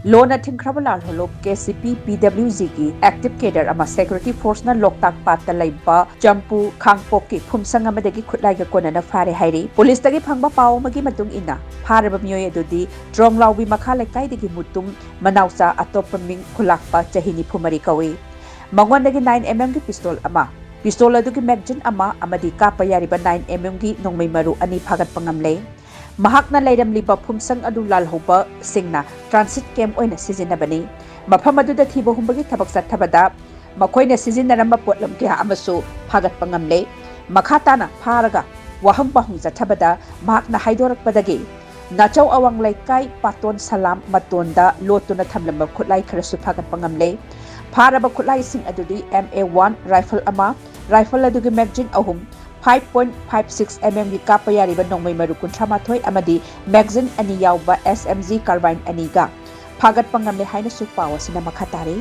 लोना थिंगख्राबा लालहोलुप KCP Pwg की active cadre अमा सिक्योरिटी फोर्स ना लोकताक पात लैबा चंपू खांगपोक की फुमसंग अमदगी खुटलाई ग कोनाना फारे हाइरी पुलिस तगी फंगबा पाव मगी मतुंग इना फारबा मियोय अदुदी ट्रोंगलाउबी मखा लेकाई दगी मुतुम मनाउसा अतोप मिंग खुलाकपा चहिनी फुमरी कवे मंगोंदगी 9mm की पिस्तौल अमा पिस्तौल अदुगी मैगजीन अमा अमदी कापा यारिबा 9mm की नोंमै मरु अनि फागत पंगमले महाकना लैरमलिबा फुमसंग अदु लालहौबा सिंगना ट्रांसिट कैम्प ओइना सिजिनबनी मफम अदुदा थीबा हुंबगी थबक सथबदा मखोइना सिजिनरम्बा पोटलम क्या अमसु फागत पंगमले मखाताना फारगा वहम पाहुं जथबदा महाकना हाइदोरकपदगी नाचौ अवंग लैकाई पातोन सलाम मतोंदा लोतुना थमलम्बा खुटलाई खरसु फागत पंगमले फारबा खुटलाई सिंग अदुदी MA1 राइफल अमा राइफल अदुगी मैगजीन अहुम 5.56 mm की कापा यारिबा नोंमै मरु कुंथ्रामाथोय अमदी मैगजीन अनि यावबा SMG कार्बाइन अनिगा फागत पंगमले हाइना सुपाव सिना मखा तारे।